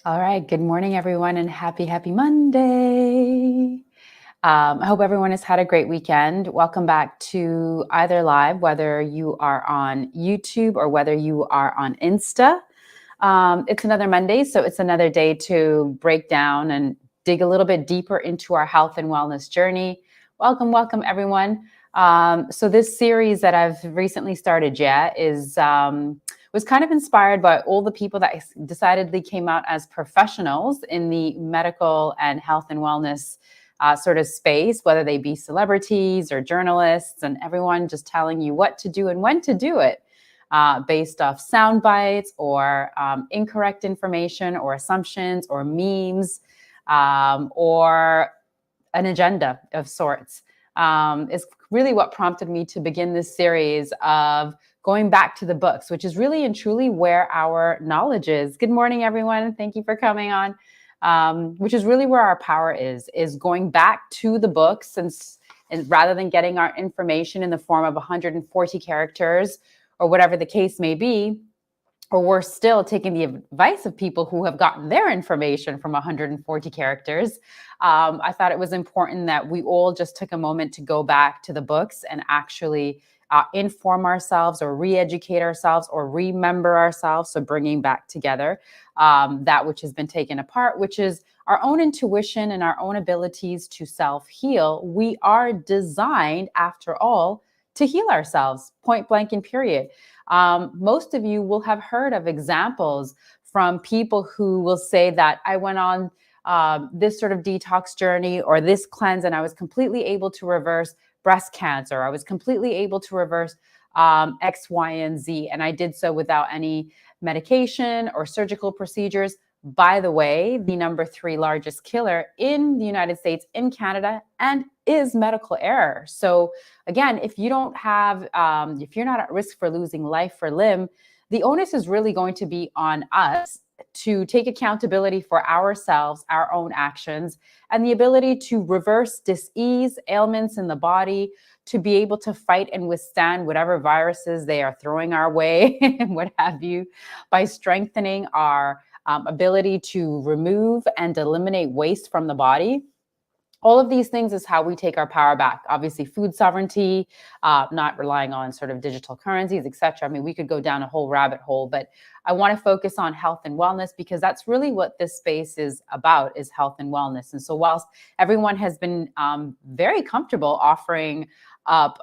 All right. Good morning, everyone, and happy Monday. I hope everyone has had a great weekend. Welcome back to either live, whether you are on YouTube or whether you are on Insta. It's another Monday, so it's another day to break down and dig a little bit deeper into our health and wellness journey. Welcome, everyone. So this series that I've recently started, was kind of inspired by all the people that decidedly came out as professionals in the medical and health and wellness sort of space, whether they be celebrities or journalists, and everyone just telling you what to do and when to do it. Based off sound bites or incorrect information or assumptions or memes or an agenda of sorts, is really what prompted me to begin this series of going back to the books, which is really and truly where our knowledge is. Good morning, everyone. Thank you for coming on. Which is really where our power is going back to the books and rather than getting our information in the form of 140 characters or whatever the case may be, or worse still, taking the advice of people who have gotten their information from 140 characters. I thought it was important that we all just took a moment to go back to the books and actually inform ourselves or re-educate ourselves or remember ourselves. So bringing back together that which has been taken apart, which is our own intuition and our own abilities to self-heal. We are designed, after all, to heal ourselves, point blank and period. Most of you will have heard of examples from people who will say that I went on this sort of detox journey or this cleanse and I was completely able to reverse breast cancer. I was completely able to reverse X, Y, and Z. And I did so without any medication or surgical procedures. By the way, the number 3 largest killer in the United States, in Canada, and is medical error. So again, if you don't have, if you're not at risk for losing life or limb, the onus is really going to be on us to take accountability for ourselves, our own actions, and the ability to reverse dis-ease, ailments in the body, to be able to fight and withstand whatever viruses they are throwing our way and what have you, by strengthening our ability to remove and eliminate waste from the body. All of these things is how we take our power back. Obviously, food sovereignty, not relying on sort of digital currencies, et cetera. I mean, we could go down a whole rabbit hole, but I want to focus on health and wellness because that's really what this space is about, is health and wellness. And so whilst everyone has been very comfortable offering up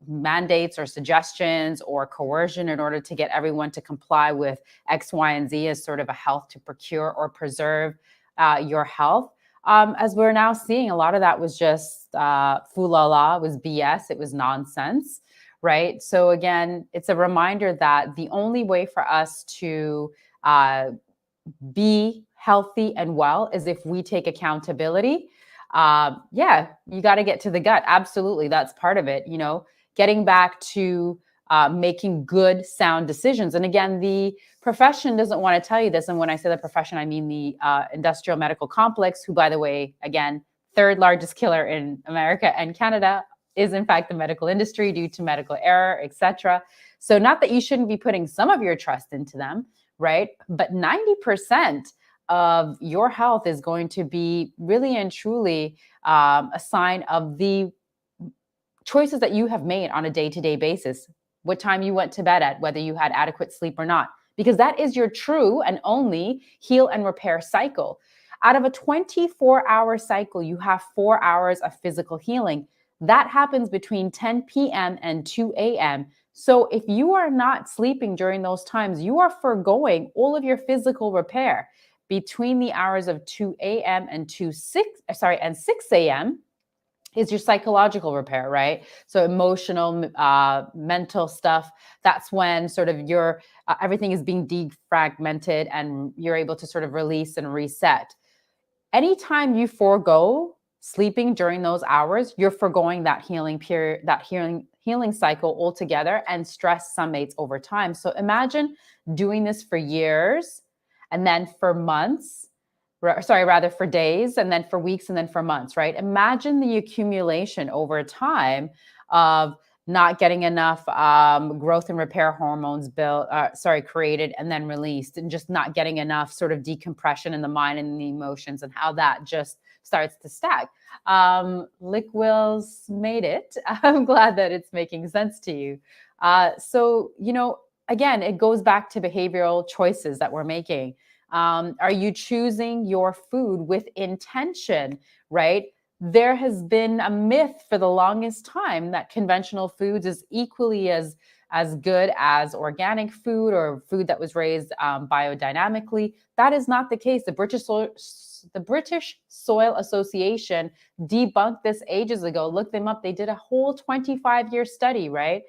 mandates or suggestions or coercion in order to get everyone to comply with X, Y, and Z as sort of a health to procure or preserve your health, as we're now seeing, a lot of that was just foolala, it was BS, it was nonsense, right? So again, it's a reminder that the only way for us to be healthy and well is if we take accountability. Yeah, you got to get to the gut. Absolutely, that's part of it. You know, getting back to making good, sound decisions. And again, the profession doesn't want to tell you this. And when I say the profession, I mean the industrial medical complex, who, by the way, again, 3rd largest killer in America and Canada, is in fact the medical industry due to medical error, etc. So not that you shouldn't be putting some of your trust into them, right? But 90% of your health is going to be really and truly a sign of the choices that you have made on a day-to-day basis, what time you went to bed at, whether you had adequate sleep or not, because that is your true and only heal and repair cycle. Out of a 24-hour cycle, you have 4 hours of physical healing. That happens between 10 p.m. and 2 a.m. So if you are not sleeping during those times, you are forgoing all of your physical repair between the hours of 2 a.m. and 6 a.m. is your psychological repair, right? So emotional, mental stuff. That's when sort of your everything is being defragmented and you're able to sort of release and reset. Anytime you forego sleeping during those hours, you're forgoing that healing period, that healing cycle altogether, and stress summates over time. So imagine doing this for years and then for months, rather for days, and then for weeks, and then for months, right? Imagine the accumulation over time of not getting enough growth and repair hormones created and then released, and just not getting enough sort of decompression in the mind and the emotions, and how that just starts to stack. Lick Wills made it. I'm glad that it's making sense to you. So, again, it goes back to behavioral choices that we're making. Are you choosing your food with intention, right? There has been a myth for the longest time that conventional foods is equally as good as organic food or food that was raised biodynamically. That is not the case. The British Soil Association debunked this ages ago. Look them up. They did a whole 25-year study, right?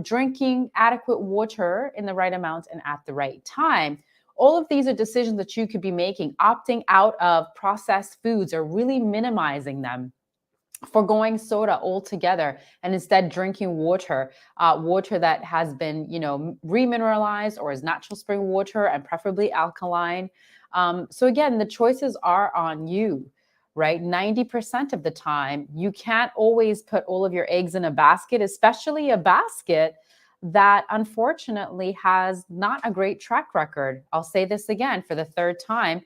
Drinking adequate water in the right amount and at the right time. All of these are decisions that you could be making, opting out of processed foods or really minimizing them, foregoing soda altogether, and instead drinking water, water that has been, remineralized or is natural spring water and preferably alkaline. So again, the choices are on you, right? 90% of the time, you can't always put all of your eggs in a basket, especially a basket that unfortunately has not a great track record. I'll say this again for the third time.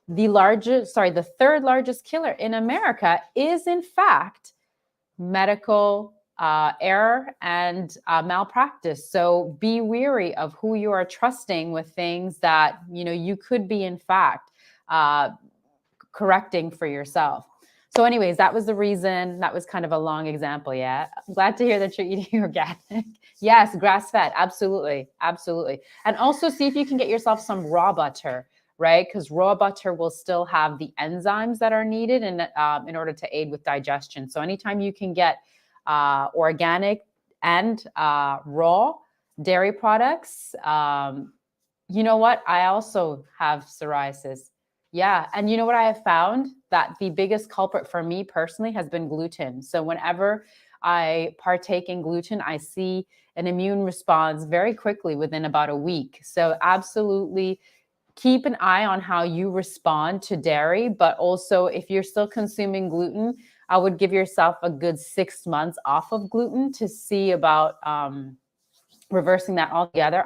The third largest killer in America is in fact medical error and malpractice. So be wary of who you are trusting with things that, you could be in fact correcting for yourself. So anyways, that was the reason. That was kind of a long example. Yeah. I'm glad to hear that you're eating organic. Yes, grass fed. Absolutely. Absolutely. And also see if you can get yourself some raw butter, right? Because raw butter will still have the enzymes that are needed in order to aid with digestion. So anytime you can get organic and raw dairy products, you know what? I also have psoriasis. Yeah. And you know what I have found? That the biggest culprit for me personally has been gluten. So whenever I partake in gluten, I see an immune response very quickly within about a week. So absolutely keep an eye on how you respond to dairy. But also, if you're still consuming gluten, I would give yourself a good 6 months off of gluten to see about reversing that altogether.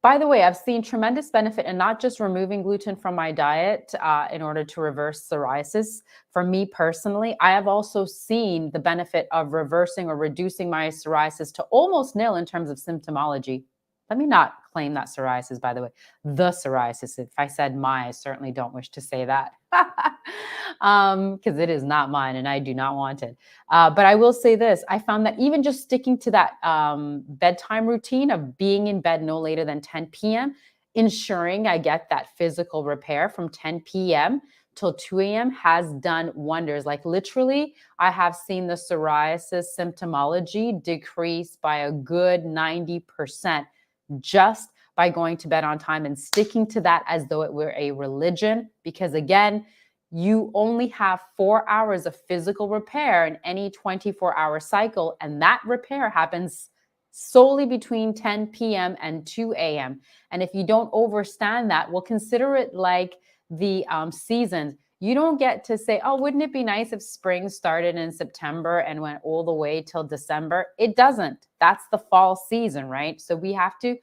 By the way, I've seen tremendous benefit in not just removing gluten from my diet in order to reverse psoriasis. For me personally, I have also seen the benefit of reversing or reducing my psoriasis to almost nil in terms of symptomology. Let me not claim that psoriasis, by the way, the psoriasis. If I said my, I certainly don't wish to say that because it is not mine and I do not want it. But I will say this, I found that even just sticking to that bedtime routine of being in bed no later than 10 p.m., ensuring I get that physical repair from 10 p.m. till 2 a.m. has done wonders. Like literally, I have seen the psoriasis symptomology decrease by a good 90% just by going to bed on time and sticking to that as though it were a religion. Because again, you only have 4 hours of physical repair in any 24-hour cycle. And that repair happens solely between 10 p.m. and 2 a.m. And if you don't overstand that, well, consider it like the seasons. You don't get to say, oh, wouldn't it be nice if spring started in September and went all the way till December? It doesn't. That's the fall season, right? So we have to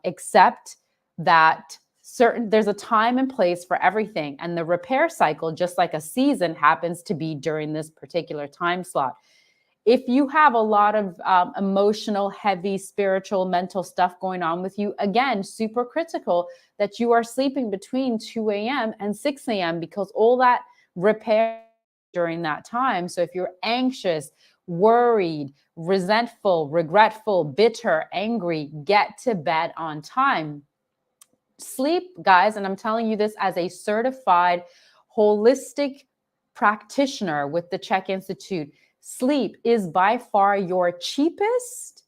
accept that there's a time and place for everything. And the repair cycle, just like a season, happens to be during this particular time slot. If you have a lot of emotional, heavy, spiritual, mental stuff going on with you, again, super critical that you are sleeping between 2 a.m. and 6 a.m. because all that repair during that time. So if you're anxious, worried, resentful, regretful, bitter, angry, get to bed on time. Sleep, guys, and I'm telling you this as a certified holistic practitioner with the Czech Institute, sleep is by far your cheapest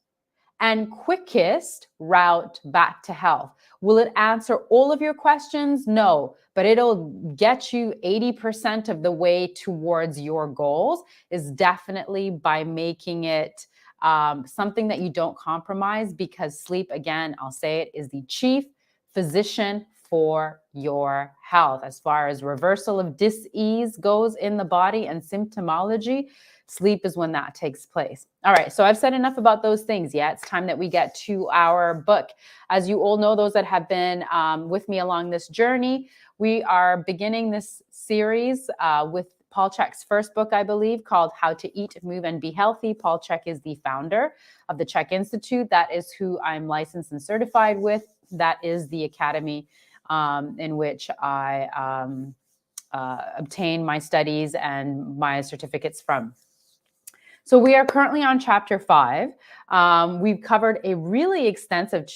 and quickest route back to health. Will it answer all of your questions? No, but it'll get you 80% of the way towards your goals, is definitely by making it something that you don't compromise, because sleep, again, I'll say it, is the chief physician for your health. As far as reversal of dis-ease goes in the body and symptomology, Sleep is when that takes place. All right, so I've said enough about those things. Yeah, it's time that we get to our book. As you all know, those that have been with me along this journey, we are beginning this series with Paul Chek's first book, I believe, called How to Eat, Move, and Be Healthy. Paul Chek is the founder of the Chek Institute. That is who I'm licensed and certified with. That is the academy in which I obtain my studies and my certificates from. So we are currently on chapter 5. We've covered a really extensive,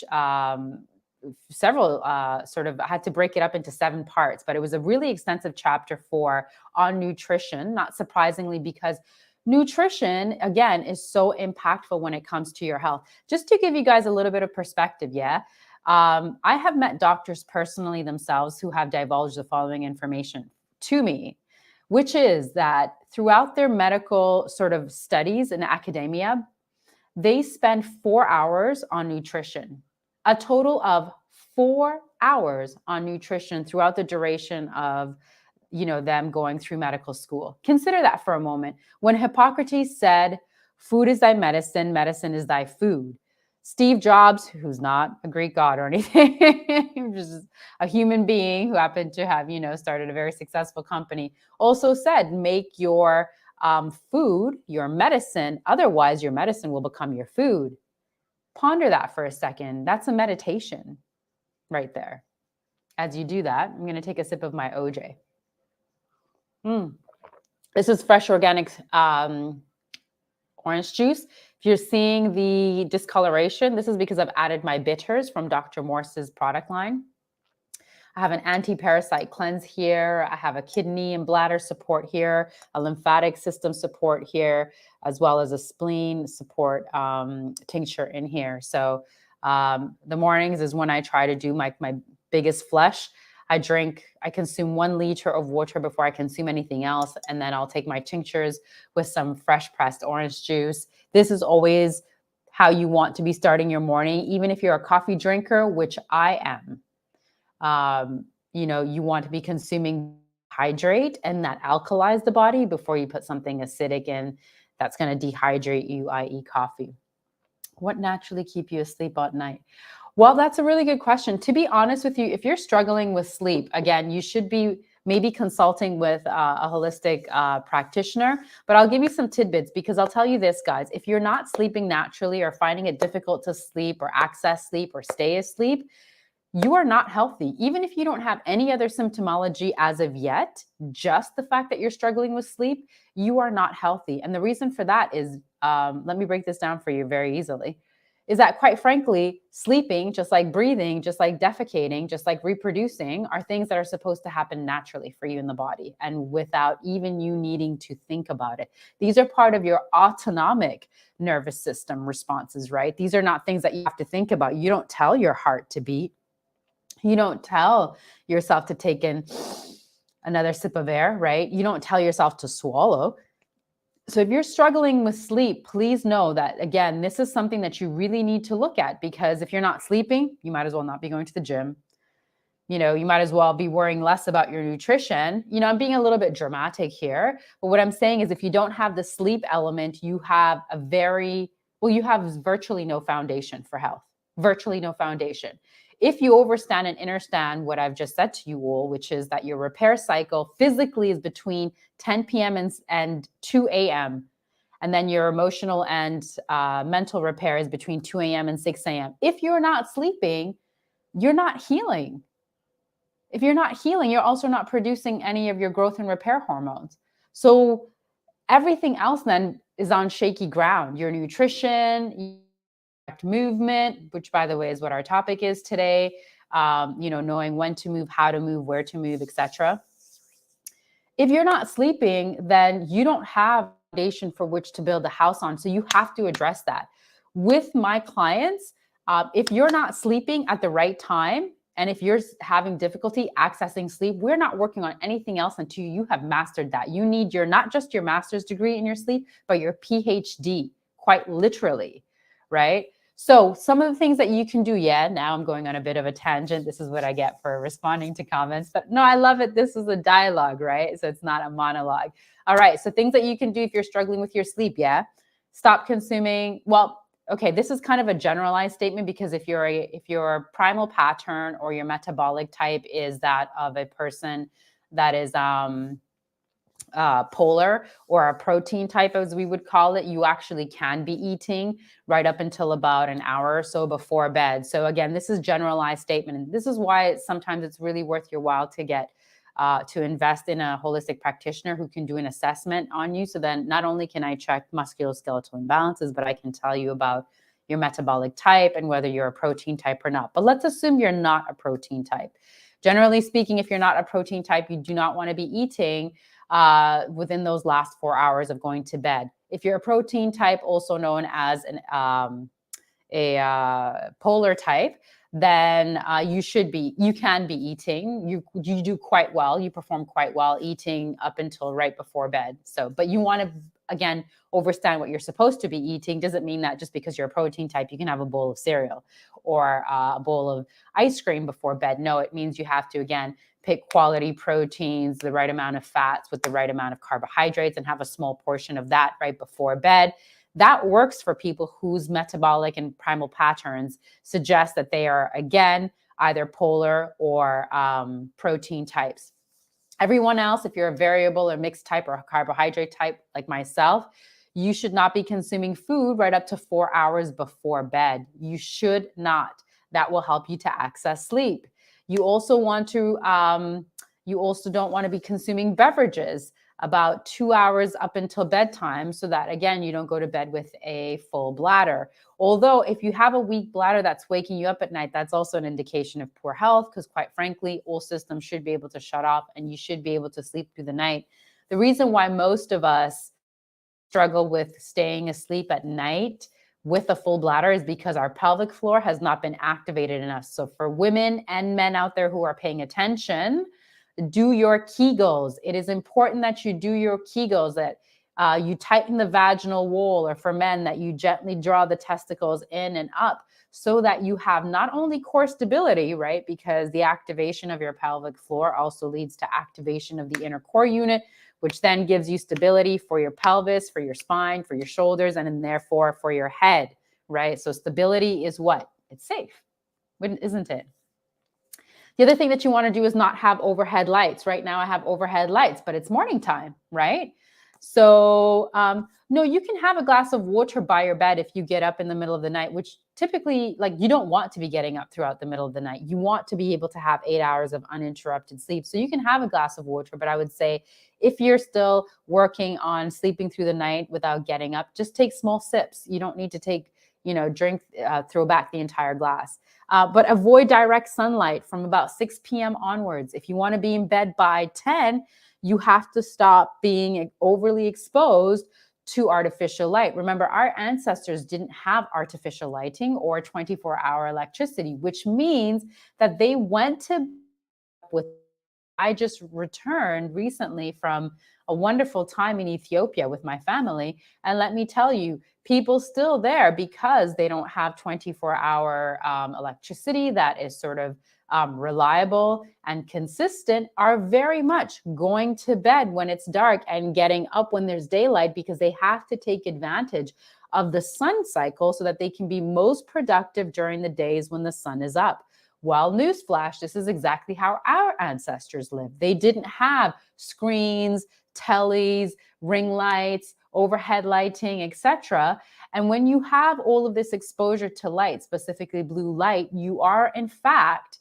several sort of, I had to break it up into 7 parts, but it was a really extensive chapter 4 on nutrition, not surprisingly, because nutrition, again, is so impactful when it comes to your health. Just to give you guys a little bit of perspective, I have met doctors personally themselves who have divulged the following information to me, which is that throughout their medical sort of studies in academia, they spend 4 hours on nutrition, a total of 4 hours on nutrition throughout the duration of them going through medical school. Consider that for a moment. When Hippocrates said, food is thy medicine, medicine is thy food. Steve Jobs, who's not a Greek god or anything, just a human being who happened to have, started a very successful company, also said, make your food your medicine. Otherwise, your medicine will become your food. Ponder that for a second. That's a meditation right there. As you do that, I'm going to take a sip of my OJ. This is fresh organic orange juice. If you're seeing the discoloration, this is because I've added my bitters from Dr. Morse's product line. I have an anti-parasite cleanse here. I have a kidney and bladder support here, a lymphatic system support here, as well as a spleen support tincture in here. So the mornings is when I try to do my biggest flush. I consume 1 liter of water before I consume anything else. And then I'll take my tinctures with some fresh pressed orange juice. This is always how you want to be starting your morning, even if you're a coffee drinker, which I am. You want to be consuming hydrate, and that alkalize the body before you put something acidic in that's going to dehydrate you, i.e. coffee. What naturally keep you asleep at night? Well, that's a really good question. To be honest with you, if you're struggling with sleep, again, you should be maybe consulting with a holistic practitioner, but I'll give you some tidbits, because I'll tell you this, guys, if you're not sleeping naturally or finding it difficult to sleep or access sleep or stay asleep, you are not healthy. Even if you don't have any other symptomology as of yet, just the fact that you're struggling with sleep, you are not healthy. And the reason for that is, let me break this down for you very easily, is that quite frankly, sleeping, just like breathing, just like defecating, just like reproducing, are things that are supposed to happen naturally for you in the body and without even you needing to think about it. These are part of your autonomic nervous system responses, right? These are not things that you have to think about. You don't tell your heart to beat. You don't tell yourself to take in another sip of air, right? You don't tell yourself to swallow. So if you're struggling with sleep, please know that, again, this is something that you really need to look at, because if you're not sleeping, you might as well not be going to the gym. You might as well be worrying less about your nutrition. I'm being a little bit dramatic here, but what I'm saying is if you don't have the sleep element, you have you have virtually no foundation for health, virtually no foundation. If you overstand and understand what I've just said to you all, which is that your repair cycle physically is between 10 p.m. and 2 a.m., and then your emotional and mental repair is between 2 a.m. and 6 a.m. If you're not sleeping, you're not healing. If you're not healing, you're also not producing any of your growth and repair hormones. So everything else then is on shaky ground. Your nutrition, movement, which by the way is what our topic is today, knowing when to move, how to move, where to move, etc. If you're not sleeping, then you don't have a foundation for which to build a house on. So you have to address that. With my clients, if you're not sleeping at the right time, and if you're having difficulty accessing sleep, we're not working on anything else until you have mastered that. You need not just your master's degree in your sleep, but your PhD, quite literally, right? So some of the things that you can do, now I'm going on a bit of a tangent. This is what I get for responding to comments, but no, I love it. This is a dialogue, right? So it's not a monologue. All right, so things that you can do if you're struggling with your sleep, stop consuming, well, okay, this is kind of a generalized statement, because if your primal pattern or your metabolic type is that of a person that is polar, or a protein type, as we would call it, you actually can be eating right up until about an hour or so before bed. So again, this is generalized statement, and this is why sometimes it's really worth your while to get to invest in a holistic practitioner who can do an assessment on you. So then not only can I check musculoskeletal imbalances, but I can tell you about your metabolic type and whether you're a protein type or not. But let's assume you're not a protein type. Generally speaking, if you're not a protein type, you do not want to be eating within those last 4 hours of going to bed. If you're a protein type, also known as a polar type, then you can be eating. You do quite well. You perform quite well eating up until right before bed. So, but you want to, again, understand what you're supposed to be eating. Doesn't mean that just because you're a protein type, you can have a bowl of cereal or a bowl of ice cream before bed. No, it means you have to, again, pick quality proteins, the right amount of fats with the right amount of carbohydrates, and have a small portion of that right before bed. That works for people whose metabolic and primal patterns suggest that they are, again, either polar or protein types. Everyone else, if you're a variable or mixed type or a carbohydrate type like myself, you should not be consuming food right up to 4 hours before bed. You should not. That will help you to access sleep. You also don't want to be consuming beverages about 2 hours up until bedtime, so that, again, you don't go to bed with a full bladder. Although if you have a weak bladder that's waking you up at night, that's also an indication of poor health, because quite frankly, all systems should be able to shut off and you should be able to sleep through the night. The reason why most of us struggle with staying asleep at night with a full bladder is because our pelvic floor has not been activated enough. So for women and men out there who are paying attention, do your Kegels. It is important that you do your Kegels, that you tighten the vaginal wall, or for men, that you gently draw the testicles in and up, so that you have not only core stability, right? Because the activation of your pelvic floor also leads to activation of the inner core unit, which then gives you stability for your pelvis, for your spine, for your shoulders, and then therefore for your head, right? So stability is what? It's safe, isn't it? The other thing that you want to do is not have overhead lights. Right now I have overhead lights, but it's morning time, right? So no, you can have a glass of water by your bed if you get up in the middle of the night, which typically, like, you don't want to be getting up throughout the middle of the night. You want to be able to have 8 hours of uninterrupted sleep. So you can have a glass of water, but I would say if you're still working on sleeping through the night without getting up, just take small sips. You don't need to take, throw back the entire glass. But avoid direct sunlight from about 6 p.m. onwards. If you want to be in bed by 10, you have to stop being overly exposed to artificial light. Remember, our ancestors didn't have artificial lighting or 24-hour electricity, which means that they went to with. I just returned recently from a wonderful time in Ethiopia with my family. And let me tell you, people still there, because they don't have 24-hour electricity that is sort of reliable and consistent, are very much going to bed when it's dark and getting up when there's daylight, because they have to take advantage of the sun cycle so that they can be most productive during the days when the sun is up. Well, newsflash, this is exactly how our ancestors lived. They didn't have screens, tellies, ring lights, overhead lighting, etc. And when you have all of this exposure to light, specifically blue light, you are in fact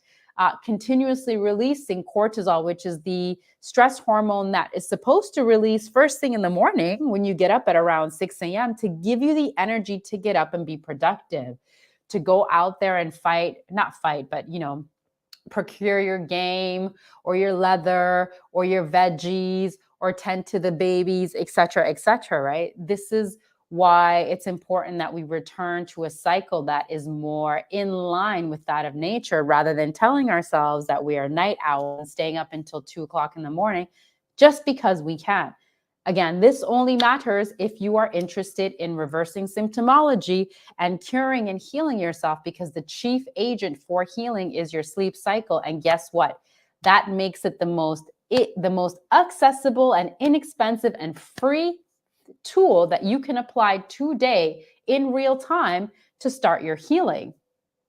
continuously releasing cortisol, which is the stress hormone that is supposed to release first thing in the morning when you get up at around 6 a.m. to give you the energy to get up and be productive, to go out there and not fight, but, procure your game or your leather or your veggies or tend to the babies, et cetera, right? This is why it's important that we return to a cycle that is more in line with that of nature, rather than telling ourselves that we are night owls and staying up until 2 o'clock in the morning just because we can. Again, this only matters if you are interested in reversing symptomology and curing and healing yourself, because the chief agent for healing is your sleep cycle. And guess what? That makes it the most accessible and inexpensive and free tool that you can apply today in real time to start your healing.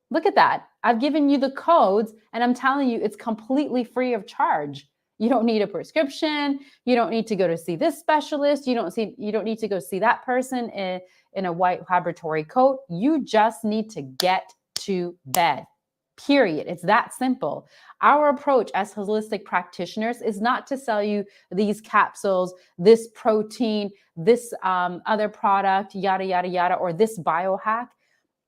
Look at that. I've given you the codes and I'm telling you it's completely free of charge. You don't need a prescription. You don't need to go to see this specialist. You don't need to go see that person in a white laboratory coat. You just need to get to bed. Period. It's that simple. Our approach as holistic practitioners is not to sell you these capsules, this protein, this other product, yada, yada, yada, or this biohack.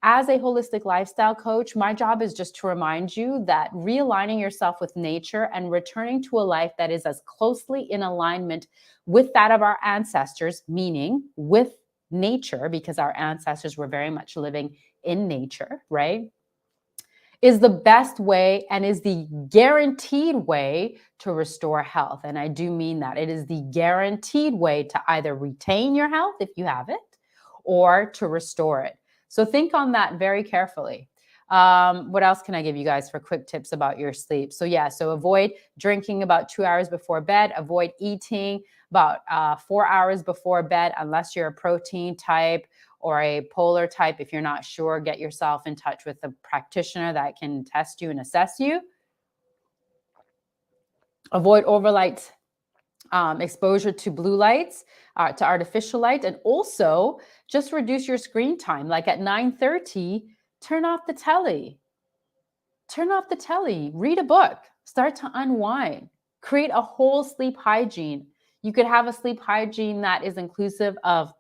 As a holistic lifestyle coach, my job is just to remind you that realigning yourself with nature and returning to a life that is as closely in alignment with that of our ancestors, meaning with nature, because our ancestors were very much living in nature, right, is the best way and is the guaranteed way to restore health. And I do mean that. It is the guaranteed way to either retain your health if you have it or to restore it. So think on that very carefully. What else can I give you guys for quick tips about your sleep? So avoid drinking about 2 hours before bed. Avoid eating about 4 hours before bed, unless you're a protein type or a polar type. If you're not sure, get yourself in touch with a practitioner that can test you and assess you. Avoid overlight exposure to blue lights, to artificial light, and also just reduce your screen time. Like at 9:30, turn off the telly. Turn off the telly, read a book, start to unwind, create a whole sleep hygiene. You could have a sleep hygiene that is inclusive of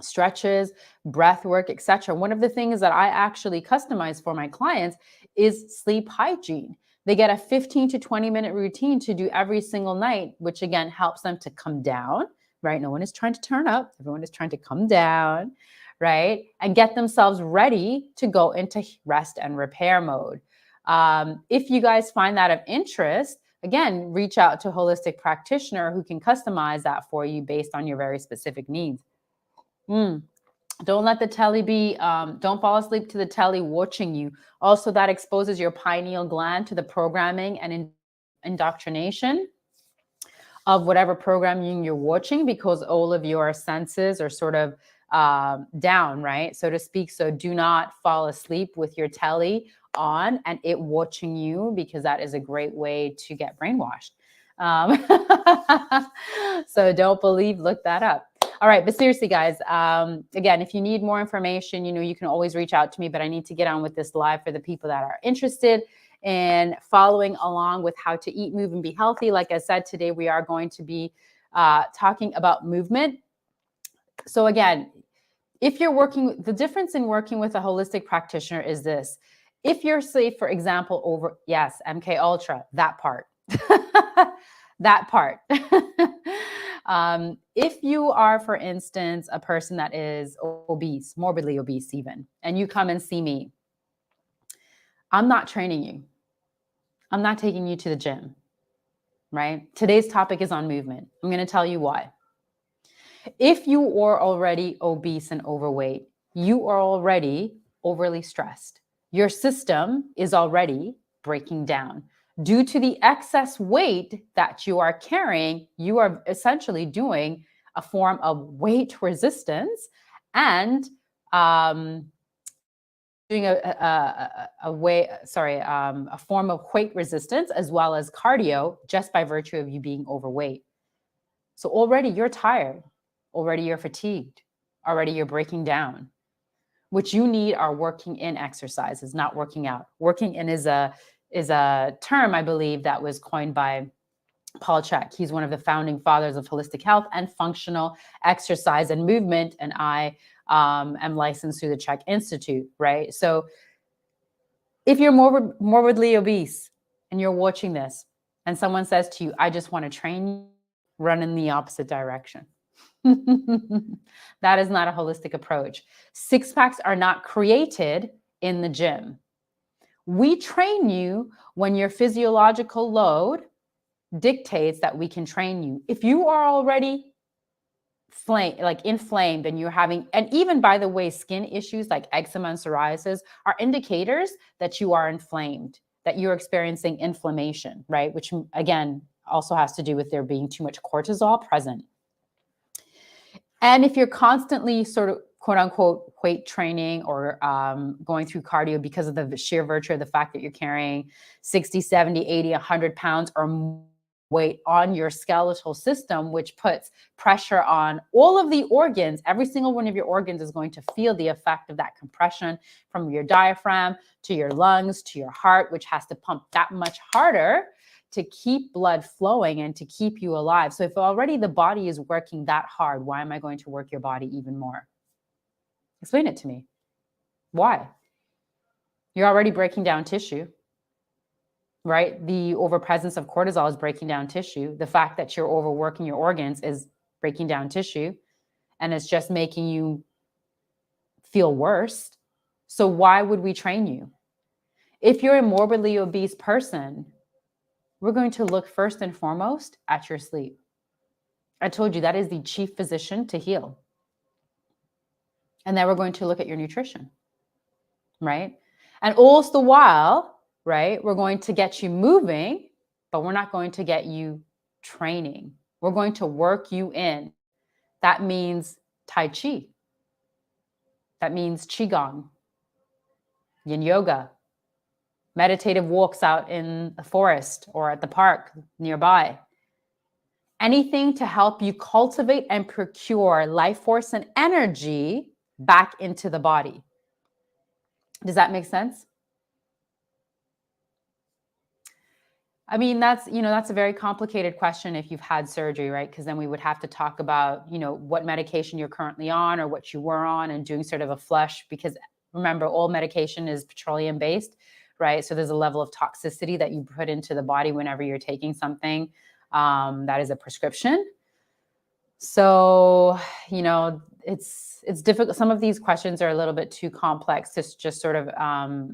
stretches, breath work, etc. One of the things that I actually customize for my clients is sleep hygiene. They get a 15 to 20-minute routine to do every single night, which again helps them to come down, right? No one is trying to turn up. Everyone is trying to come down, right? And get themselves ready to go into rest and repair mode. If you guys find that of interest, again, reach out to a holistic practitioner who can customize that for you based on your very specific needs. Don't let the telly be, don't fall asleep to the telly watching you. Also, that exposes your pineal gland to the programming and indoctrination of whatever programming you're watching, because all of your senses are sort of down, right, so to speak. So do not fall asleep with your telly on and it watching you, because that is a great way to get brainwashed. So don't believe, look that up. All right, but seriously, guys, again, if you need more information, you can always reach out to me, but I need to get on with this live for the people that are interested in following along with how to eat, move, and be healthy. Like I said, today we are going to be talking about movement. So again, if you're working, the difference in working with a holistic practitioner is this. If you're, say, for example, over, yes, MK Ultra, that part, that part. If you are, for instance, a person that is obese, morbidly obese even, and you come and see me, I'm not training you. I'm not taking you to the gym, right? Today's topic is on movement. I'm going to tell you why. If you are already obese and overweight, you are already overly stressed. Your system is already breaking down. Due to the excess weight that you are carrying, you are essentially doing a form of weight resistance and doing a form of weight resistance as well as cardio, just by virtue of you being overweight. So already you're tired, already you're fatigued, already you're breaking down. What you need are working in exercises, not working out. Working in is a term, I believe, that was coined by Paul Chap. He's one of the founding fathers of holistic health and functional exercise and movement. And I am licensed through the Chap Institute, right? So if you're morbidly obese and you're watching this and someone says to you, I just want to train you, run in the opposite direction. That is not a holistic approach. Six packs are not created in the gym. We train you when your physiological load dictates that we can train you. If you are already inflamed, and you're having, and even by the way, skin issues like eczema and psoriasis are indicators that you are inflamed, that you're experiencing inflammation, right? Which again also has to do with there being too much cortisol present. And if you're constantly sort of quote unquote weight training or going through cardio because of the sheer virtue of the fact that you're carrying 60, 70, 80, 100 pounds or more weight on your skeletal system, which puts pressure on all of the organs, every single one of your organs is going to feel the effect of that compression, from your diaphragm to your lungs to your heart, which has to pump that much harder to keep blood flowing and to keep you alive. So if already the body is working that hard, why am I going to work your body even more? Explain it to me. Why? You're already breaking down tissue, right? The overpresence of cortisol is breaking down tissue. The fact that you're overworking your organs is breaking down tissue, and it's just making you feel worse. So why would we train you? If you're a morbidly obese person, we're going to look first and foremost at your sleep. I told you that is the chief physician to heal. And then we're going to look at your nutrition, right? And all the while, right, we're going to get you moving, but we're not going to get you training. We're going to work you in. That means Tai Chi. That means Qigong, Yin Yoga, meditative walks out in the forest or at the park nearby. Anything to help you cultivate and procure life force and energy back into the body. Does that make sense? I mean, that's a very complicated question if you've had surgery, right? Because then we would have to talk about, what medication you're currently on or what you were on, and doing sort of a flush, because remember, all medication is petroleum based, right? So there's a level of toxicity that you put into the body whenever you're taking something that is a prescription. So, it's difficult. Some of these questions are a little bit too complex to just sort of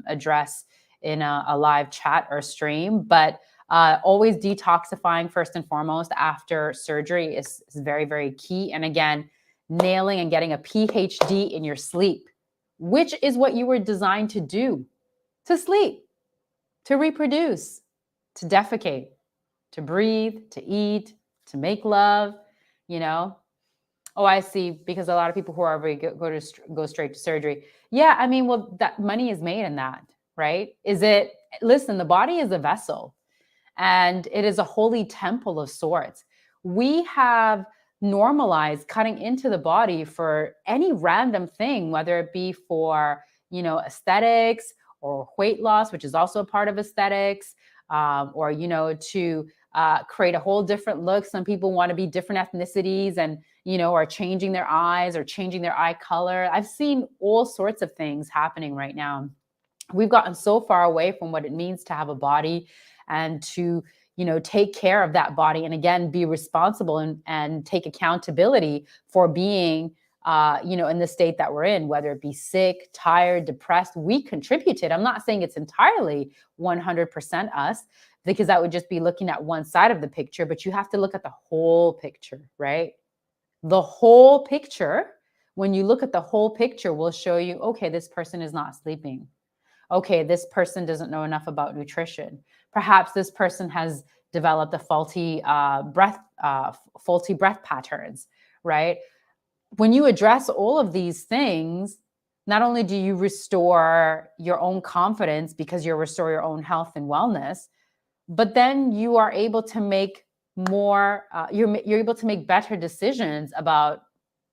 address in a live chat or stream, but always detoxifying first and foremost after surgery is very, very key. And again, nailing and getting a PhD in your sleep, which is what you were designed to do, to sleep, to reproduce, to defecate, to breathe, to eat, to make love, Oh, I see. Because a lot of people who are already go straight to surgery. Yeah, I mean, well, that money is made in that, right? Listen, the body is a vessel, and it is a holy temple of sorts. We have normalized cutting into the body for any random thing, whether it be for, aesthetics or weight loss, which is also a part of aesthetics, or, to create a whole different look. Some people want to be different ethnicities and, are changing their eyes or changing their eye color. I've seen all sorts of things happening right now. We've gotten so far away from what it means to have a body and to, take care of that body. And again, be responsible and take accountability for being, in the state that we're in, whether it be sick, tired, depressed. We contributed. I'm not saying it's entirely 100% us, because that would just be looking at one side of the picture, but you have to look at the whole picture, right? The whole picture, when you look at the whole picture, will show you, okay, this person is not sleeping. Okay, this person doesn't know enough about nutrition. Perhaps this person has developed a faulty breath patterns, right? When you address all of these things, not only do you restore your own confidence because you restore your own health and wellness, but then you are able to make more, you're able to make better decisions about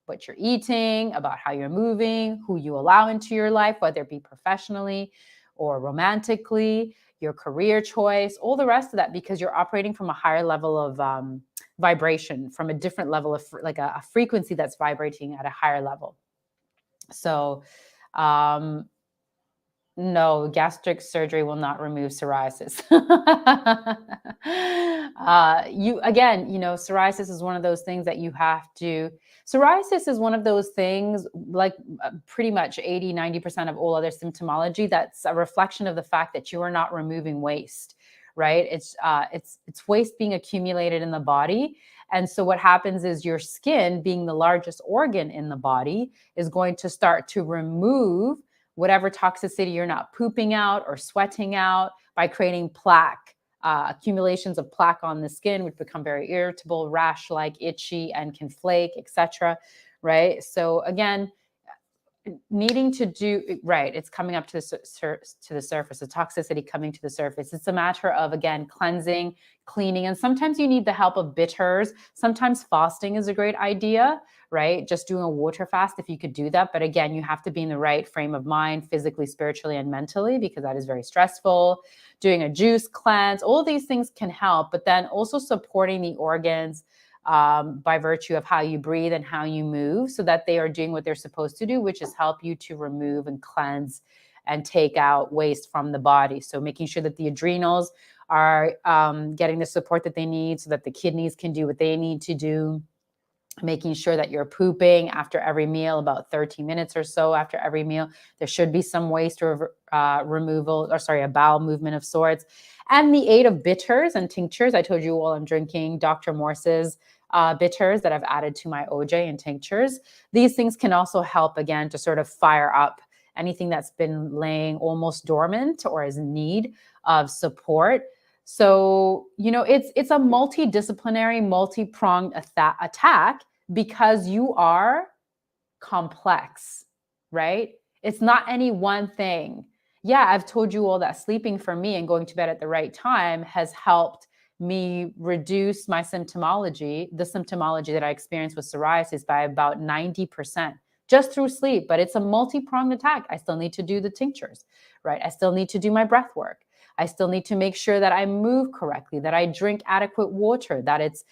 what you're eating, about how you're moving, who you allow into your life, whether it be professionally or romantically, your career choice, all the rest of that, because you're operating from a higher level of vibration, from a different level of like a frequency that's vibrating at a higher level. So, no, gastric surgery will not remove psoriasis. Psoriasis is one of those things that you have to, psoriasis is one of those things, like pretty much 80, 90% of all other symptomology, that's a reflection of the fact that you are not removing waste, right? It's waste being accumulated in the body. And so what happens is your skin, being the largest organ in the body, is going to start to remove whatever toxicity you're not pooping out or sweating out by creating plaque, accumulations of plaque on the skin, which become very irritable, rash-like, itchy, and can flake, etc. Right? So again, needing to do right, it's coming up to the surface, the toxicity coming to the surface. It's a matter of, again, cleansing, cleaning, and sometimes you need the help of bitters. Sometimes fasting is a great idea, right? Just doing a water fast, if you could do that. But again, you have to be in the right frame of mind, physically, spiritually, and mentally, because that is very stressful. Doing a juice cleanse, all of these things can help, but then also supporting the organs by virtue of how you breathe and how you move, so that they are doing what they're supposed to do, which is help you to remove and cleanse and take out waste from the body. So making sure that the adrenals are getting the support that they need, so that the kidneys can do what they need to do. Making sure that you're pooping after every meal, about 30 minutes or so after every meal. There should be some waste removal, or sorry, a bowel movement of sorts. And the aid of bitters and tinctures. I told you all I'm drinking Dr. Morse's bitters that I've added to my OJ and tinctures. These things can also help, again, to sort of fire up anything that's been laying almost dormant or is in need of support. So, it's a multidisciplinary, multi-pronged attack, because you are complex, right? It's not any one thing. Yeah, I've told you all that sleeping for me and going to bed at the right time has helped me reduce my symptomology, the symptomology that I experienced with psoriasis, by about 90%, just through sleep. But it's a multi-pronged attack. I still need to do the tinctures, right? I still need to do my breath work. I still need to make sure that I move correctly, that I drink adequate water, that it's,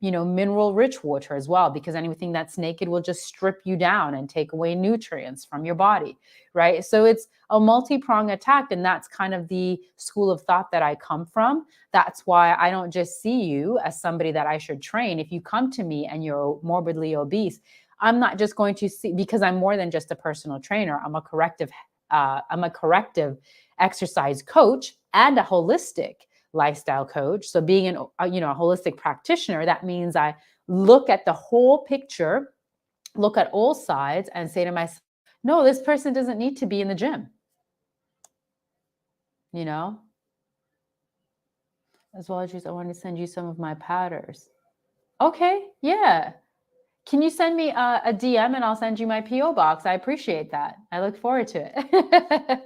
mineral-rich water as well, because anything that's naked will just strip you down and take away nutrients from your body, right? So it's a multi-pronged attack, and that's kind of the school of thought that I come from. That's why I don't just see you as somebody that I should train. If you come to me and you're morbidly obese, I'm not just going to see, because I'm more than just a personal trainer. I'm a corrective exercise coach and a holistic lifestyle coach. So being a holistic practitioner, that means I look at the whole picture, look at all sides, and say to myself, no, this person doesn't need to be in the gym. As well as I want to send you some of my powders. Okay, yeah. Can you send me a DM and I'll send you my PO box? I appreciate that. I look forward to it.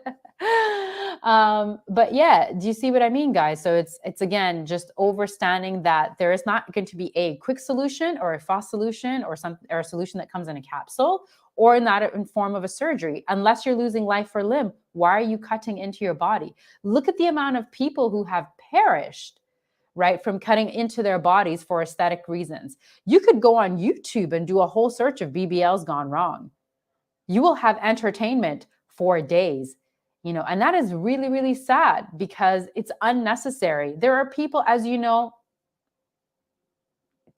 But yeah, do you see what I mean, guys? So it's again just understanding that there is not going to be a quick solution or a fast solution or a solution that comes in a capsule or in that in form of a surgery. Unless you're losing life or limb, why are you cutting into your body? Look at the amount of people who have perished, right, from cutting into their bodies for aesthetic reasons. You could go on YouTube and do a whole search of BBLs gone wrong. You will have entertainment for days, and that is really, really sad, because it's unnecessary. There are people, as you know,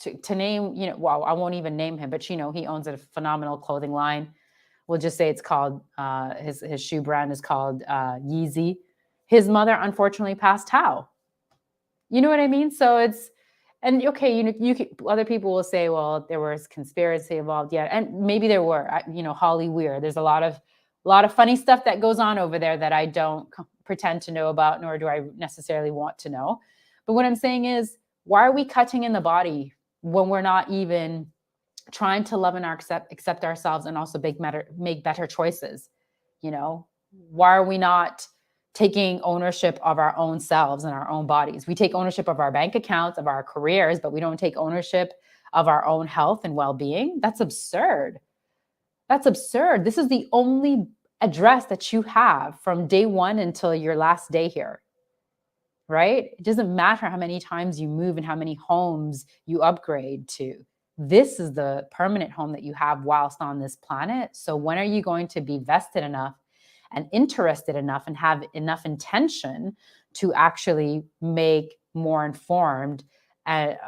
to name, well, I won't even name him, but he owns a phenomenal clothing line. We'll just say it's called, his shoe brand is called Yeezy. His mother unfortunately passed how? You know what I mean? So and okay, other people will say, well, there was conspiracy involved. Yeah, and maybe there were. Hollywood. There's a lot of funny stuff that goes on over there that I don't pretend to know about, nor do I necessarily want to know. But what I'm saying is, why are we cutting in the body when we're not even trying to love and accept ourselves, and also make better choices? Why are we not taking ownership of our own selves and our own bodies? We take ownership of our bank accounts, of our careers, but we don't take ownership of our own health and well-being. That's absurd. That's absurd. This is the only address that you have from day one until your last day here, right? It doesn't matter how many times you move and how many homes you upgrade to. This is the permanent home that you have whilst on this planet. So when are you going to be vested enough and interested enough and have enough intention to actually make more informed and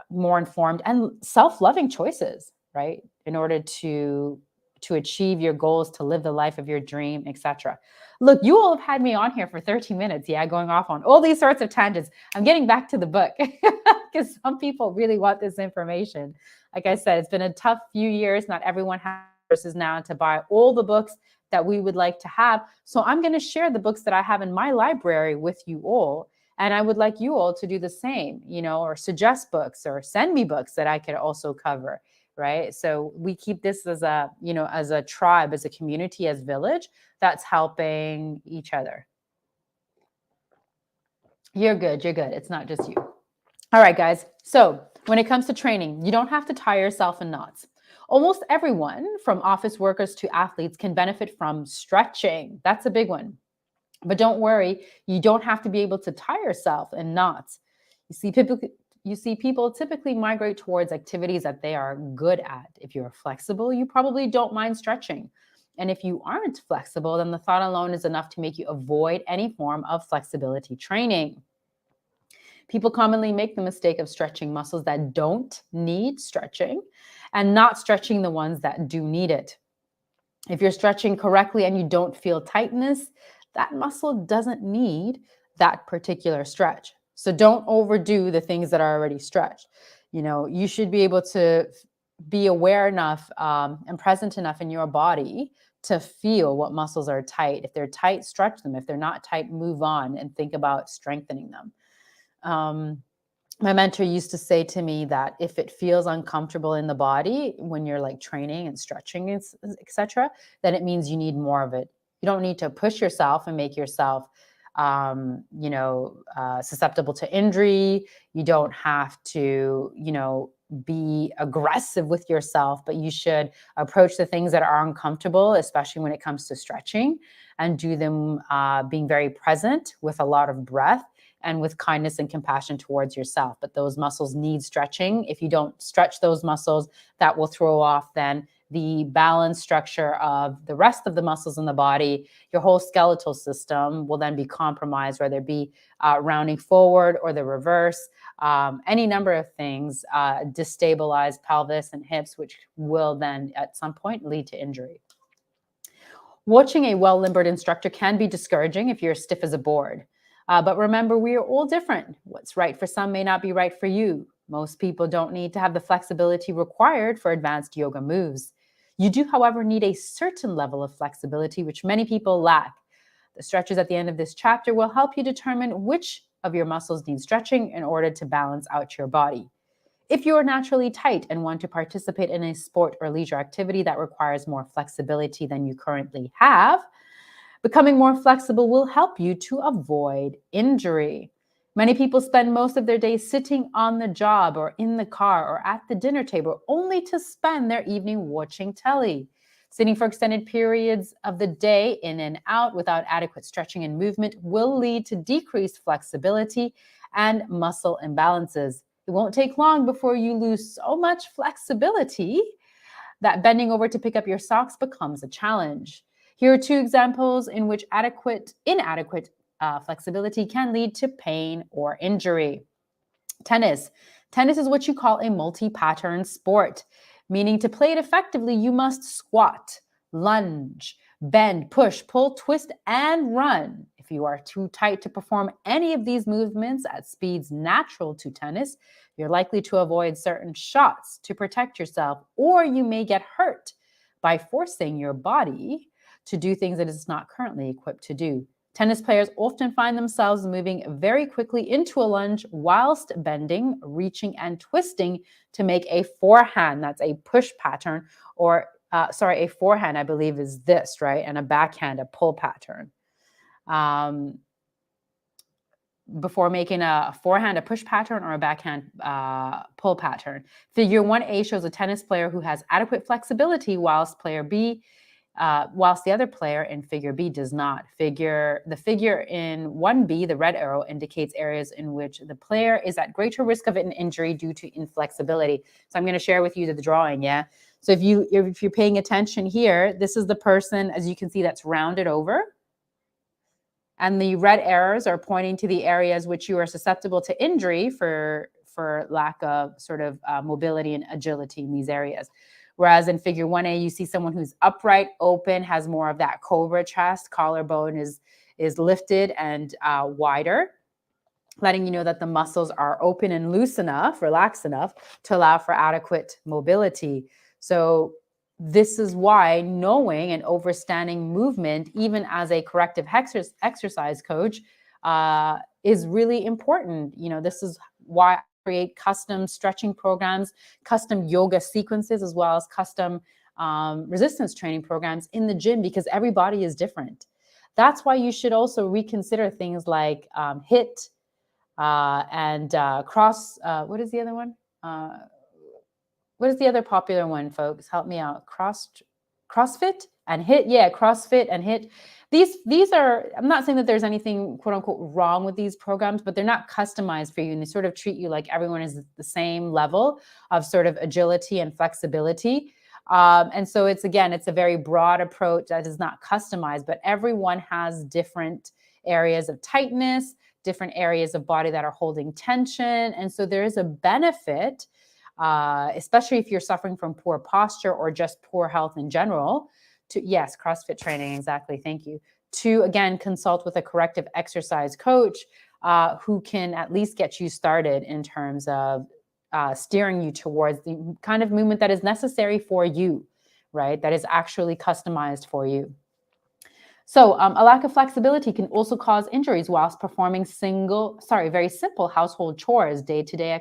self-loving choices, right? In order to to achieve your goals, to live the life of your dream, etc. Look, you all have had me on here for 30 minutes, going off on all these sorts of tangents. I'm getting back to the book because some people really want this information. Like I said, it's been a tough few years. Not everyone has resources now to buy all the books that we would like to have. So I'm going to share the books that I have in my library with you all. And I would like you all to do the same, or suggest books or send me books that I could also cover, right? So we keep this as a, as a tribe, as a community, as village that's helping each other. You're good. You're good. It's not just you. All right, guys. So when it comes to training, you don't have to tie yourself in knots. Almost everyone, from office workers to athletes, can benefit from stretching. That's a big one. But don't worry, you don't have to be able to tie yourself in knots. You see people typically migrate towards activities that they are good at. If you're flexible, you probably don't mind stretching. And if you aren't flexible, then the thought alone is enough to make you avoid any form of flexibility training. People commonly make the mistake of stretching muscles that don't need stretching and not stretching the ones that do need it. If you're stretching correctly and you don't feel tightness, that muscle doesn't need that particular stretch. So don't overdo the things that are already stretched. You should be able to be aware enough and present enough in your body to feel what muscles are tight. If they're tight, stretch them. If they're not tight, move on and think about strengthening them. My mentor used to say to me that if it feels uncomfortable in the body when you're like training and stretching, etc., then it means you need more of it. You don't need to push yourself and make yourself, susceptible to injury. You don't have to, be aggressive with yourself, but you should approach the things that are uncomfortable, especially when it comes to stretching, and do them being very present with a lot of breath and with kindness and compassion towards yourself. But those muscles need stretching. If you don't stretch those muscles, that will throw off then the balance structure of the rest of the muscles in the body. Your whole skeletal system will then be compromised, whether it be rounding forward or the reverse, any number of things, destabilize pelvis and hips, which will then at some point lead to injury. Watching a well-limbered instructor can be discouraging if you're stiff as a board. But remember, we are all different. What's right for some may not be right for you. Most people don't need to have the flexibility required for advanced yoga moves. You do, however, need a certain level of flexibility, which many people lack. The stretches at the end of this chapter will help you determine which of your muscles need stretching in order to balance out your body. If you are naturally tight and want to participate in a sport or leisure activity that requires more flexibility than you currently have, becoming more flexible will help you to avoid injury. Many people spend most of their days sitting on the job or in the car or at the dinner table, only to spend their evening watching telly. Sitting for extended periods of the day in and out without adequate stretching and movement will lead to decreased flexibility and muscle imbalances. It won't take long before you lose so much flexibility that bending over to pick up your socks becomes a challenge. Here are two examples in which inadequate flexibility can lead to pain or injury. Tennis. Tennis is what you call a multi-pattern sport, meaning to play it effectively, you must squat, lunge, bend, push, pull, twist, and run. If you are too tight to perform any of these movements at speeds natural to tennis, you're likely to avoid certain shots to protect yourself, or you may get hurt by forcing your body to do things that it's not currently equipped to do. Tennis players often find themselves moving very quickly into a lunge whilst bending, reaching, and twisting to make a forehand. That's a push pattern, or a forehand, I believe, is this, right? And a backhand, a pull pattern. Before making a forehand, a push pattern, or a backhand pull pattern. Figure 1A shows a tennis player who has adequate flexibility, whilst the other player in figure B does not. The figure in 1B, the red arrow, indicates areas in which the player is at greater risk of an injury due to inflexibility. So I'm going to share with you the drawing, yeah? So if you're paying attention here, this is the person, as you can see, that's rounded over. And the red arrows are pointing to the areas which you are susceptible to injury for lack of sort of mobility and agility in these areas. Whereas in figure 1A, you see someone who's upright, open, has more of that cobra chest, collarbone is lifted and wider, letting you know that the muscles are open and loose enough, relaxed enough to allow for adequate mobility. So this is why knowing and understanding movement, even as a corrective exercise coach, is really important. This is why I create custom stretching programs, custom yoga sequences, as well as custom resistance training programs in the gym, because every body is different. That's why you should also reconsider things like HIIT, and cross. What is the other one? What is the other popular one, folks? Help me out. CrossFit and HIIT. Yeah, CrossFit and HIIT. These are. I'm not saying that there's anything quote unquote wrong with these programs, but they're not customized for you, and they sort of treat you like everyone is the same level of sort of agility and flexibility. And so it's a very broad approach that is not customized, but everyone has different areas of tightness, different areas of body that are holding tension. And so there is a benefit, especially if you're suffering from poor posture or just poor health in general, yes, CrossFit training, exactly, thank you, to, again, consult with a corrective exercise coach who can at least get you started in terms of steering you towards the kind of movement that is necessary for you, right? That is actually customized for you. So a lack of flexibility can also cause injuries whilst performing very simple household chores, day-to-day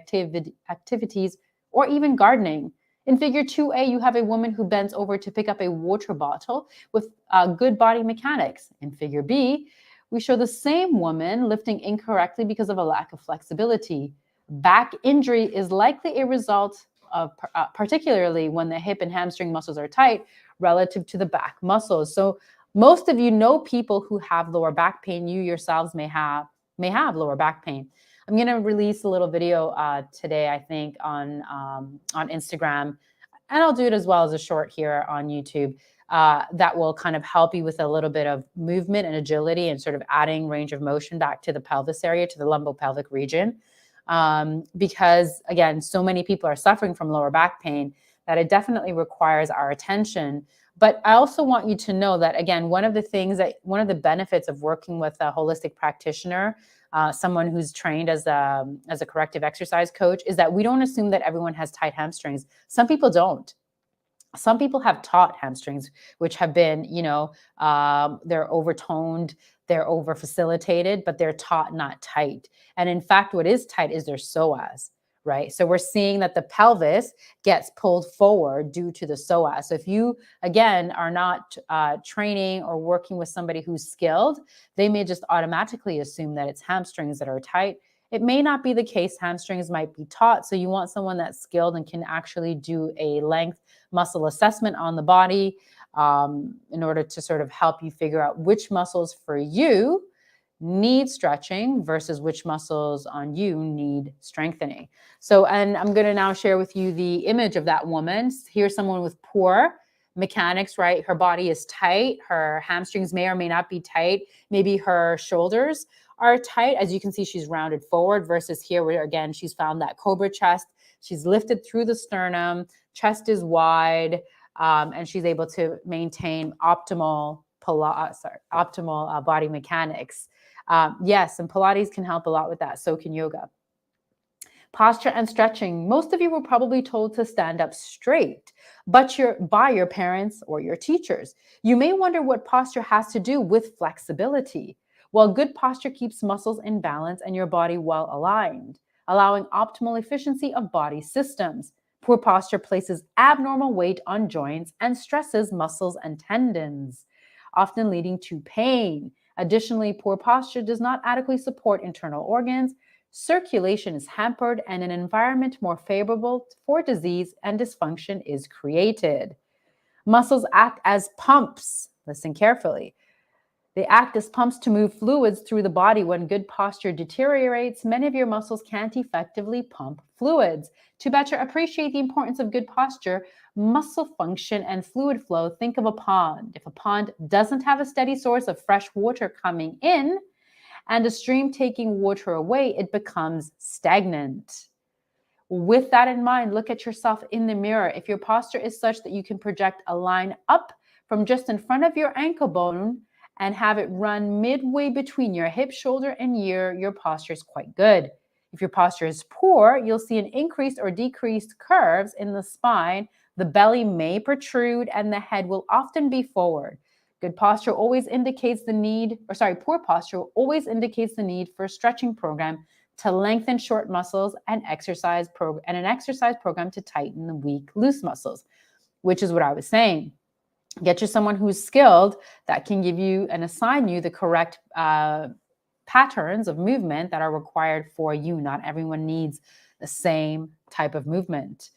activities, or even gardening. In figure 2A, you have a woman who bends over to pick up a water bottle with good body mechanics. In figure B, we show the same woman lifting incorrectly because of a lack of flexibility. Back injury is likely a result of, particularly when the hip and hamstring muscles are tight relative to the back muscles. So most of you know people who have lower back pain. You yourselves may have lower back pain. I'm going to release a little video today, I think, on Instagram, and I'll do it as well as a short here on YouTube that will kind of help you with a little bit of movement and agility and sort of adding range of motion back to the pelvis area, to the lumbopelvic region. Because, again, so many people are suffering from lower back pain that it definitely requires our attention. But I also want you to know that, again, one of the benefits of working with a holistic practitioner, someone who's trained as a corrective exercise coach, is that we don't assume that everyone has tight hamstrings. Some people don't. Some people have taut hamstrings, which have been, they're overtoned, they're over facilitated, but they're taut, not tight. And in fact, what is tight is their psoas, right? So we're seeing that the pelvis gets pulled forward due to the psoas. So if you, again, are not training or working with somebody who's skilled, they may just automatically assume that it's hamstrings that are tight. It may not be the case. Hamstrings might be taut. So you want someone that's skilled and can actually do a length muscle assessment on the body in order to sort of help you figure out which muscles for you need stretching versus which muscles on you need strengthening. So, and I'm going to now share with you the image of that woman. Here's someone with poor mechanics, right? Her body is tight. Her hamstrings may or may not be tight. Maybe her shoulders are tight. As you can see, she's rounded forward versus here where, again, she's found that cobra chest. She's lifted through the sternum. Chest is wide, and she's able to maintain optimal body mechanics. Yes, and Pilates can help a lot with that. So can yoga. Posture and stretching. Most of you were probably told to stand up straight, but by your parents or your teachers. You may wonder what posture has to do with flexibility. Well, good posture keeps muscles in balance and your body well aligned, allowing optimal efficiency of body systems. Poor posture places abnormal weight on joints and stresses muscles and tendons, often leading to pain. Additionally, poor posture does not adequately support internal organs. Circulation is hampered and an environment more favorable for disease and dysfunction is created. Muscles act as pumps. Listen carefully. They act as pumps to move fluids through the body. When good posture deteriorates, many of your muscles can't effectively pump fluids. To better appreciate the importance of good posture, muscle function, and fluid flow, think of a pond. If a pond doesn't have a steady source of fresh water coming in and a stream taking water away, it becomes stagnant. With that in mind, look at yourself in the mirror. If your posture is such that you can project a line up from just in front of your ankle bone and have it run midway between your hip, shoulder, and ear, your posture is quite good. If your posture is poor, you'll see an increased or decreased curves in the spine. The belly may protrude and the head will often be forward. Good posture always indicates the need, poor posture always indicates the need for a stretching program to lengthen short muscles and an exercise program to tighten the weak, loose muscles, which is what I was saying. Get you someone who's skilled that can give you and assign you the correct patterns of movement that are required for you. Not everyone needs the same type of movement.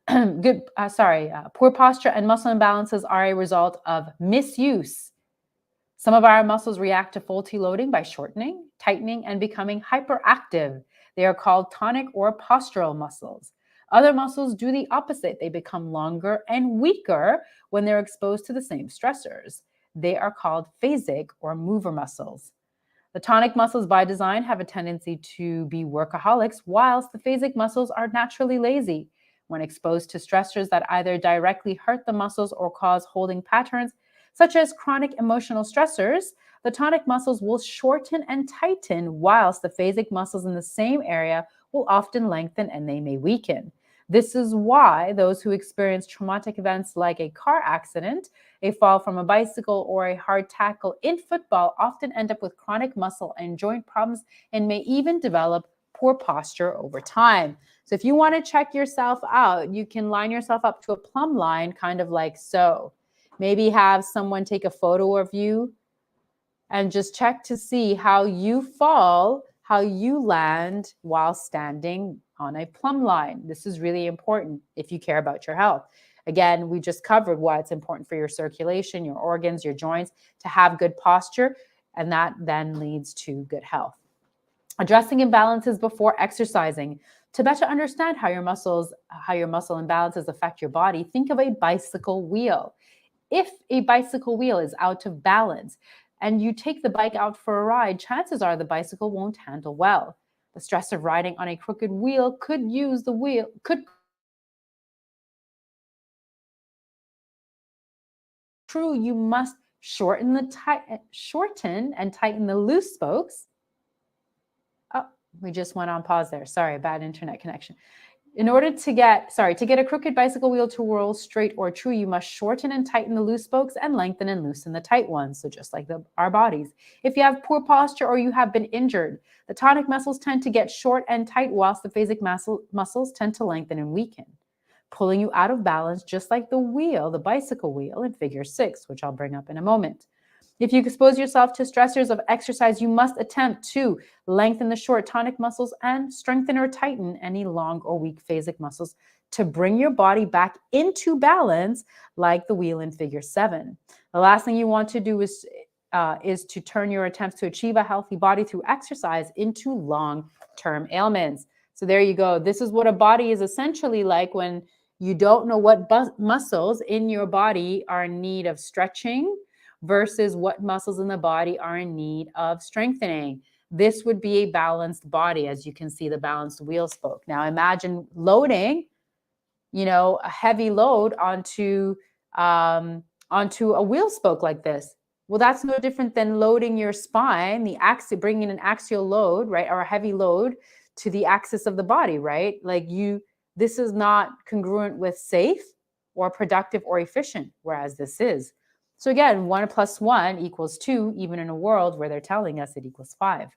Poor posture and muscle imbalances are a result of misuse. Some of our muscles react to faulty loading by shortening, tightening, and becoming hyperactive. They are called tonic or postural muscles. Other muscles do the opposite. They become longer and weaker when they're exposed to the same stressors. They are called phasic or mover muscles. The tonic muscles by design have a tendency to be workaholics, whilst the phasic muscles are naturally lazy. When exposed to stressors that either directly hurt the muscles or cause holding patterns, such as chronic emotional stressors, the tonic muscles will shorten and tighten, whilst the phasic muscles in the same area will often lengthen and they may weaken. This is why those who experience traumatic events like a car accident, a fall from a bicycle, or a hard tackle in football often end up with chronic muscle and joint problems and may even develop poor posture over time. So if you want to check yourself out, you can line yourself up to a plumb line, kind of like so. Maybe have someone take a photo of you and just check to see how you fall, how you land while standing on a plumb line. This is really important if you care about your health. Again, we just covered why it's important for your circulation, your organs, your joints to have good posture, and that then leads to good health. Addressing imbalances before exercising. To better understand how your muscle imbalances affect your body, think of a bicycle wheel. If a bicycle wheel is out of balance and you take the bike out for a ride, chances are the bicycle won't handle well. The stress of riding on a crooked wheel could true, you must shorten and tighten the loose spokes. Oh, we just went on pause there. Sorry, bad internet connection. In order to get a crooked bicycle wheel to roll straight or true, you must shorten and tighten the loose spokes and lengthen and loosen the tight ones. So just like our bodies. If you have poor posture or you have been injured, the tonic muscles tend to get short and tight, whilst the phasic muscles tend to lengthen and weaken, pulling you out of balance, just like the bicycle wheel in figure 6, which I'll bring up in a moment. If you expose yourself to stressors of exercise, you must attempt to lengthen the short tonic muscles and strengthen or tighten any long or weak phasic muscles to bring your body back into balance, like the wheel in figure 7. The last thing you want to do is to turn your attempts to achieve a healthy body through exercise into long-term ailments. So there you go. This is what a body is essentially like when you don't know what muscles in your body are in need of stretching versus what muscles in the body are in need of strengthening. This would be a balanced body, as you can see the balanced wheel spoke. Now imagine loading, a heavy load onto a wheel spoke like this. Well, that's no different than loading your spine, bringing an axial load, right, or a heavy load to the axis of the body, right? This is not congruent with safe or productive or efficient, whereas this is. So again, 1 + 1 = 2, even in a world where they're telling us it equals 5.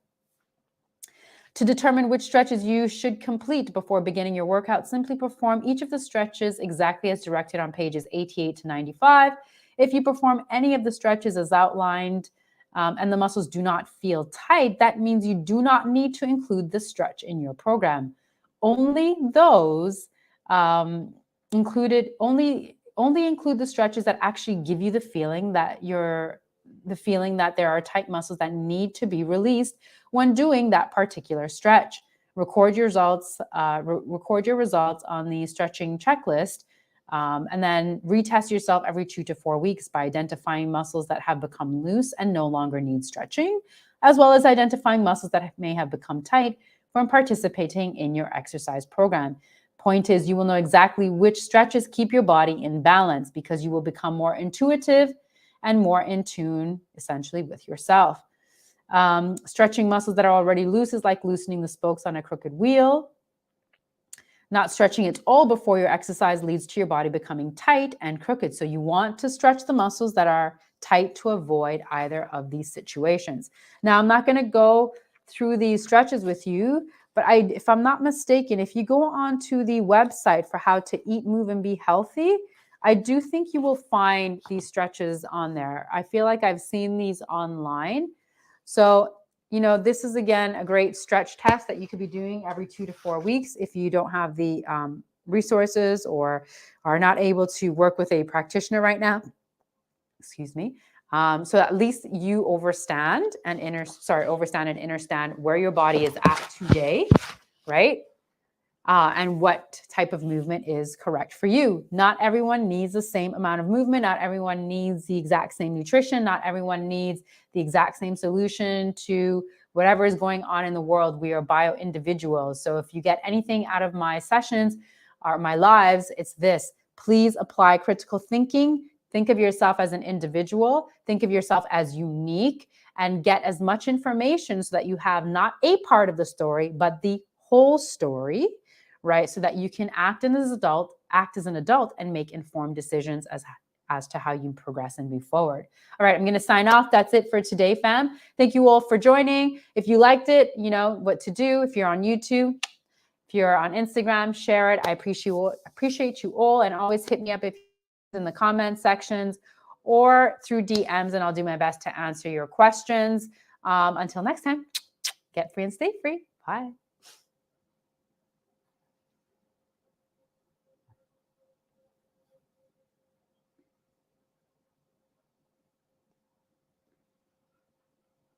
To determine which stretches you should complete before beginning your workout, simply perform each of the stretches exactly as directed on pages 88 to 95. If you perform any of the stretches as outlined and the muscles do not feel tight, that means you do not need to include the stretch in your program. Only those only include the stretches that actually give you the feeling that there are tight muscles that need to be released when doing that particular stretch. Record your results on the stretching checklist, and then retest yourself every 2 to 4 weeks by identifying muscles that have become loose and no longer need stretching, as well as identifying muscles that may have become tight from participating in your exercise program. Point is, you will know exactly which stretches keep your body in balance because you will become more intuitive and more in tune, essentially, with yourself. Stretching muscles that are already loose is like loosening the spokes on a crooked wheel. Not stretching it all before your exercise leads to your body becoming tight and crooked. So you want to stretch the muscles that are tight to avoid either of these situations. Now, I'm not going to go through these stretches with you, but if I'm not mistaken, if you go onto the website for how to eat, move, and be healthy, I do think you will find these stretches on there. I feel like I've seen these online. So, this is, again, a great stretch test that you could be doing every 2 to 4 weeks if you don't have the resources or are not able to work with a practitioner right now. Excuse me. So at least you overstand and understand where your body is at today, right? And what type of movement is correct for you. Not everyone needs the same amount of movement. Not everyone needs the exact same nutrition. Not everyone needs the exact same solution to whatever is going on in the world. We are bio-individuals. So if you get anything out of my sessions or my lives, it's this. Please apply critical thinking. Think of yourself as an individual. Think of yourself as unique, and get as much information so that you have not a part of the story, but the whole story, right? So that you can act as an adult and make informed decisions as to how you progress and move forward. All right, I'm going to sign off. That's it for today, fam. Thank you all for joining. If you liked it, you know what to do. If you're on YouTube, if you're on Instagram, share it. I appreciate you all, and always hit me up if in the comment sections or through DMs, and I'll do my best to answer your questions. Until next time, get free and stay free. Bye.